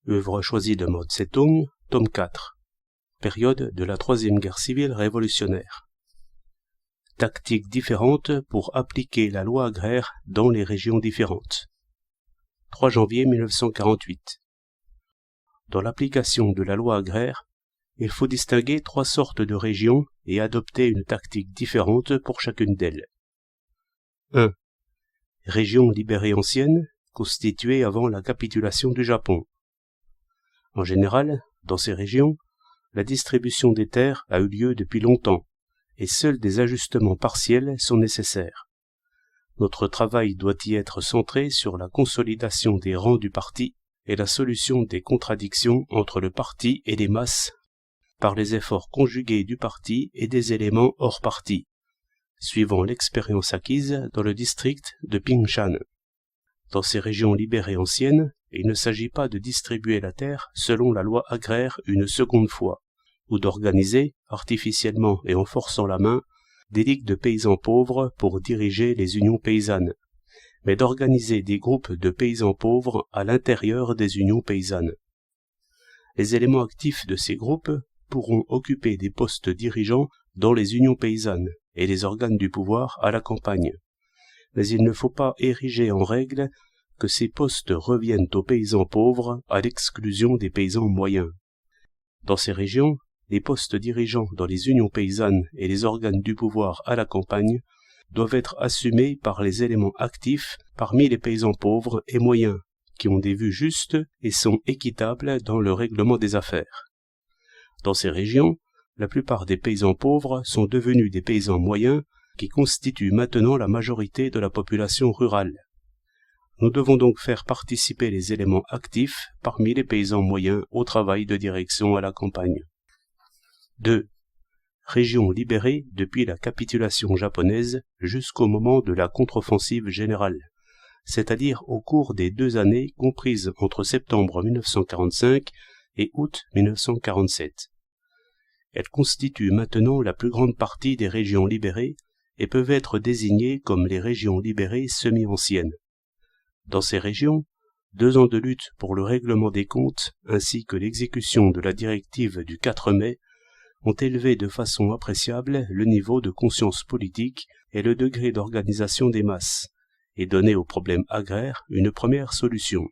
Œuvre choisie de Mao Tse-tung, tome 4. Période de la Troisième Guerre civile révolutionnaire. Tactiques différentes pour appliquer la loi agraire dans les régions différentes. 3 janvier 1948. Dans l'application de la loi agraire, il faut distinguer 3 sortes de régions et adopter une tactique différente pour chacune d'elles. 1. Région libérée ancienne, constituée avant la capitulation du Japon. En général, dans ces régions, la distribution des terres a eu lieu depuis longtemps, et seuls des ajustements partiels sont nécessaires. Notre travail doit y être centré sur la consolidation des rangs du parti et la solution des contradictions entre le parti et les masses par les efforts conjugués du parti et des éléments hors parti, suivant l'expérience acquise dans le district de Pingshan. Dans ces régions libérées anciennes, il ne s'agit pas de distribuer la terre selon la loi agraire une seconde fois, ou d'organiser, artificiellement et en forçant la main, des ligues de paysans pauvres pour diriger les unions paysannes, mais d'organiser des groupes de paysans pauvres à l'intérieur des unions paysannes. Les éléments actifs de ces groupes pourront occuper des postes dirigeants dans les unions paysannes et les organes du pouvoir à la campagne. Mais il ne faut pas ériger en règle que ces postes reviennent aux paysans pauvres à l'exclusion des paysans moyens. Dans ces régions, les postes dirigeants dans les unions paysannes et les organes du pouvoir à la campagne doivent être assumés par les éléments actifs parmi les paysans pauvres et moyens, qui ont des vues justes et sont équitables dans le règlement des affaires. Dans ces régions, la plupart des paysans pauvres sont devenus des paysans moyens qui constituent maintenant la majorité de la population rurale. Nous devons donc faire participer les éléments actifs parmi les paysans moyens au travail de direction à la campagne. 2. Régions libérées depuis la capitulation japonaise jusqu'au moment de la contre-offensive générale, c'est-à-dire au cours des 2 années comprises entre septembre 1945 et août 1947. Elles constituent maintenant la plus grande partie des régions libérées et peuvent être désignées comme les régions libérées semi-anciennes. Dans ces régions, 2 ans de lutte pour le règlement des comptes ainsi que l'exécution de la directive du 4 mai ont élevé de façon appréciable le niveau de conscience politique et le degré d'organisation des masses, et donné au problème agraire une première solution.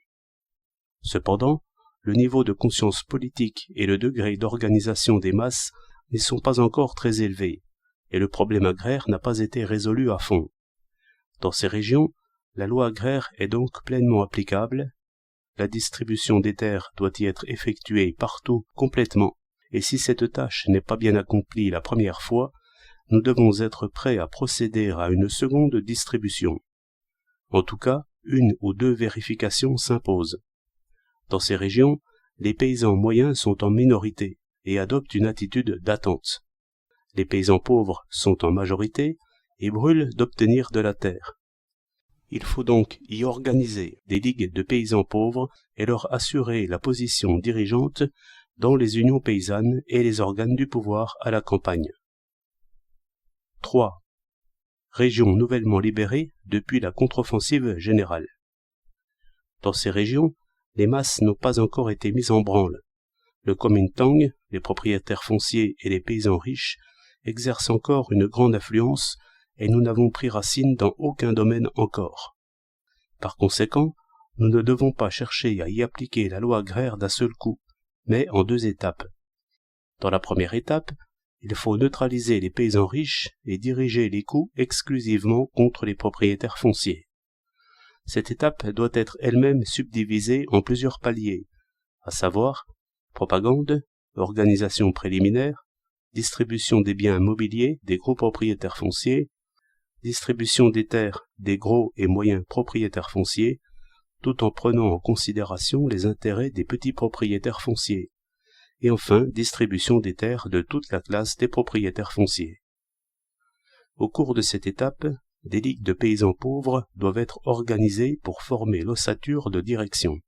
Cependant, le niveau de conscience politique et le degré d'organisation des masses ne sont pas encore très élevés, et le problème agraire n'a pas été résolu à fond. Dans ces régions, la loi agraire est donc pleinement applicable, la distribution des terres doit y être effectuée partout complètement, et si cette tâche n'est pas bien accomplie la première fois, nous devons être prêts à procéder à une seconde distribution. En tout cas, 1 ou 2 vérifications s'imposent. Dans ces régions, les paysans moyens sont en minorité et adoptent une attitude d'attente. Les paysans pauvres sont en majorité et brûlent d'obtenir de la terre. Il faut donc y organiser des ligues de paysans pauvres et leur assurer la position dirigeante dans les unions paysannes et les organes du pouvoir à la campagne. 3. Régions nouvellement libérées depuis la contre-offensive générale. Dans ces régions, les masses n'ont pas encore été mises en branle. Le Kuomintang, les propriétaires fonciers et les paysans riches exercent encore une grande influence et nous n'avons pris racine dans aucun domaine encore. Par conséquent, nous ne devons pas chercher à y appliquer la loi agraire d'un seul coup, mais en 2 étapes. Dans la première étape, il faut neutraliser les paysans riches et diriger les coups exclusivement contre les propriétaires fonciers. Cette étape doit être elle-même subdivisée en plusieurs paliers, à savoir propagande, organisation préliminaire, distribution des biens mobiliers des gros propriétaires fonciers, distribution des terres des gros et moyens propriétaires fonciers, tout en prenant en considération les intérêts des petits propriétaires fonciers, et enfin distribution des terres de toute la classe des propriétaires fonciers. Au cours de cette étape, des ligues de paysans pauvres doivent être organisées pour former l'ossature de direction,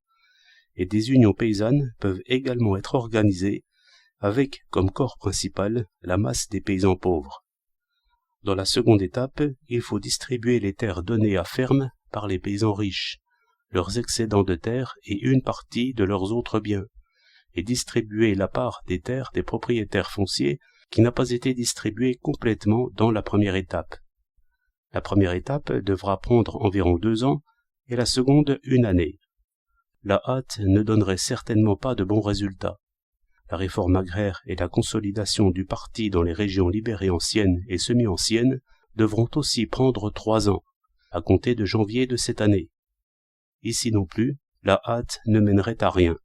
et des unions paysannes peuvent également être organisées avec comme corps principal la masse des paysans pauvres. Dans la seconde étape, il faut distribuer les terres données à ferme par les paysans riches, leurs excédents de terre et une partie de leurs autres biens, et distribuer la part des terres des propriétaires fonciers qui n'a pas été distribuée complètement dans la première étape. La première étape devra prendre environ 2 ans et la seconde 1 année. La hâte ne donnerait certainement pas de bons résultats. La réforme agraire et la consolidation du parti dans les régions libérées anciennes et semi-anciennes devront aussi prendre 3 ans, à compter de janvier de cette année. Ici non plus, la hâte ne mènerait à rien.